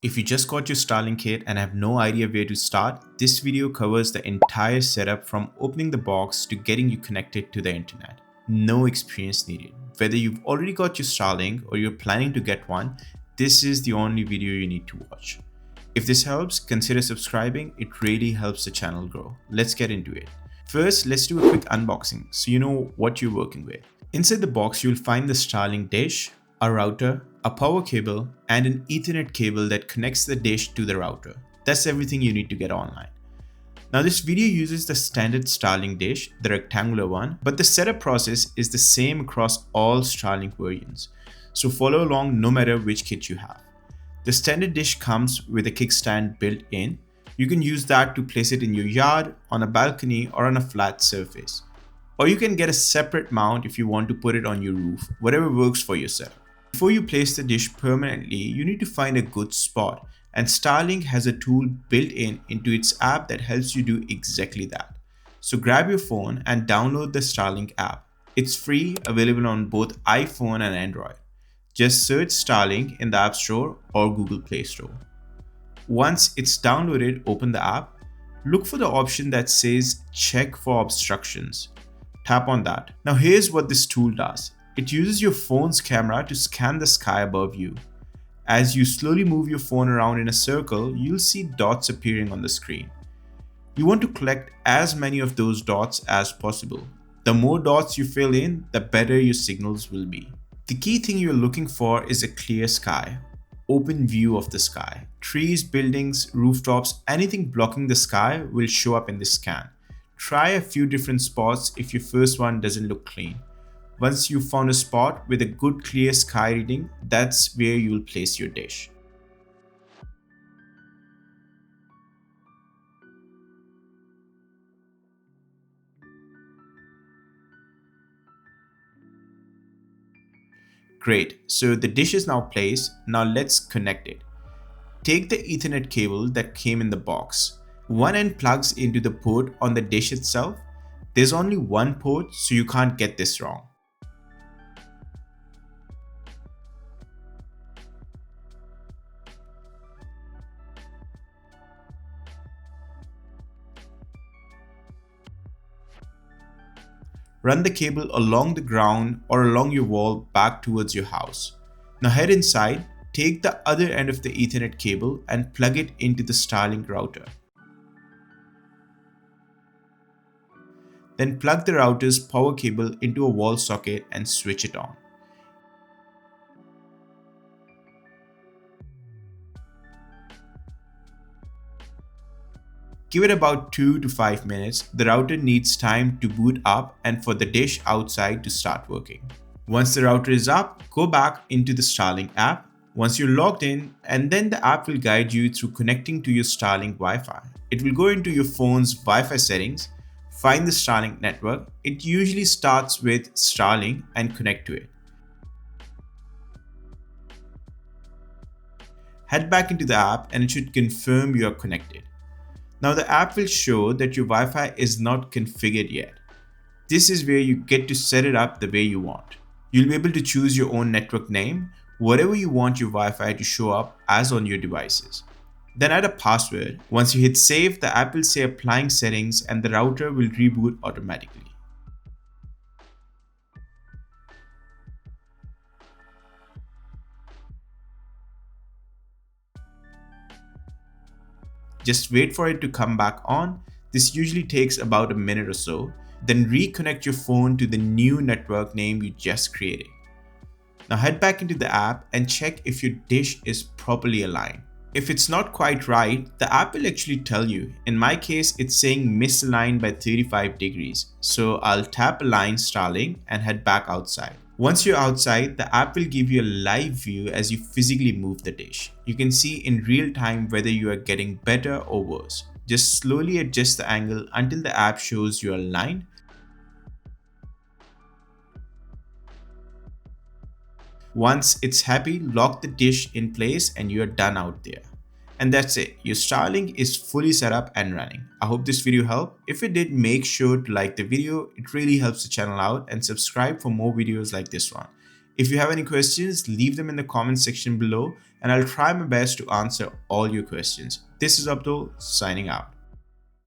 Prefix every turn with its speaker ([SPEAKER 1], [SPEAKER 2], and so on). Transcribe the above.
[SPEAKER 1] If you just got your Starlink kit and have no idea where to start, this video covers the entire setup from opening the box to getting you connected to the internet. No experience needed. Whether you've already got your Starlink or you're planning to get one, this is the only video you need to watch. If this helps, consider subscribing. It really helps the channel grow. Let's get into it. First, let's do a quick unboxing so you know what you're working with. Inside the box, you'll find the Starlink dish, a router, a power cable, and an Ethernet cable that connects the dish to the router. That's everything you need to get online. Now this video uses the standard Starlink dish, the rectangular one, but the setup process is the same across all Starlink versions. So follow along no matter which kit you have. The standard dish comes with a kickstand built in. You can use that to place it in your yard, on a balcony, or on a flat surface. Or you can get a separate mount if you want to put it on your roof, whatever works for your setup. Before you place the dish permanently, you need to find a good spot, and Starlink has a tool built into its app that helps you do exactly that. So grab your phone and download the Starlink app. It's free, available on both iPhone and Android. Just search Starlink in the App Store or Google Play Store. Once it's downloaded, open the app. Look for the option that says check for obstructions. Tap on that. Now here's what this tool does. It uses your phone's camera to scan the sky above you. As you slowly move your phone around in a circle, you'll see dots appearing on the screen. You want to collect as many of those dots as possible. The more dots you fill in, the better your signals will be. The key thing you're looking for is a clear sky, open view of the sky. Trees, buildings, rooftops, anything blocking the sky will show up in this scan. Try a few different spots if your first one doesn't look clean. Once you've found a spot with a good clear sky reading, that's where you'll place your dish. Great, so the dish is now placed. Now let's connect it. Take the Ethernet cable that came in the box. One end plugs into the port on the dish itself. There's only one port, so you can't get this wrong. Run the cable along the ground or along your wall back towards your house. Now head inside, take the other end of the Ethernet cable and plug it into the Starlink router. Then plug the router's power cable into a wall socket and switch it on. Give it about 2 to 5 minutes. The router needs time to boot up and for the dish outside to start working. Once the router is up, go back into the Starlink app. Once you're logged in, and then the app will guide you through connecting to your Starlink Wi-Fi. It will go into your phone's Wi-Fi settings, find the Starlink network. It usually starts with Starlink and connect to it. Head back into the app and it should confirm you are connected. Now the app will show that your Wi-Fi is not configured yet. This is where you get to set it up the way you want. You'll be able to choose your own network name, whatever you want your Wi-Fi to show up as on your devices. Then add a password. Once you hit save, the app will say applying settings and the router will reboot automatically. Just wait for it to come back on. This usually takes about a minute or so. Then reconnect your phone to the new network name you just created. Now head back into the app and check if your dish is properly aligned. If it's not quite right, the app will actually tell you. In my case, it's saying misaligned by 35 degrees. So I'll tap Align Starlink and head back outside. Once you're outside, the app will give you a live view as you physically move the dish. You can see in real time whether you are getting better or worse. Just slowly adjust the angle until the app shows you are aligned. Once it's happy, lock the dish in place and you're done out there. And that's it. Your Starlink is fully set up and running. I hope this video helped. If it did, make sure to like the video. It really helps the channel out, and subscribe for more videos like this one. If you have any questions, leave them in the comment section below. and I'll try my best to answer all your questions. This is Abdul signing out.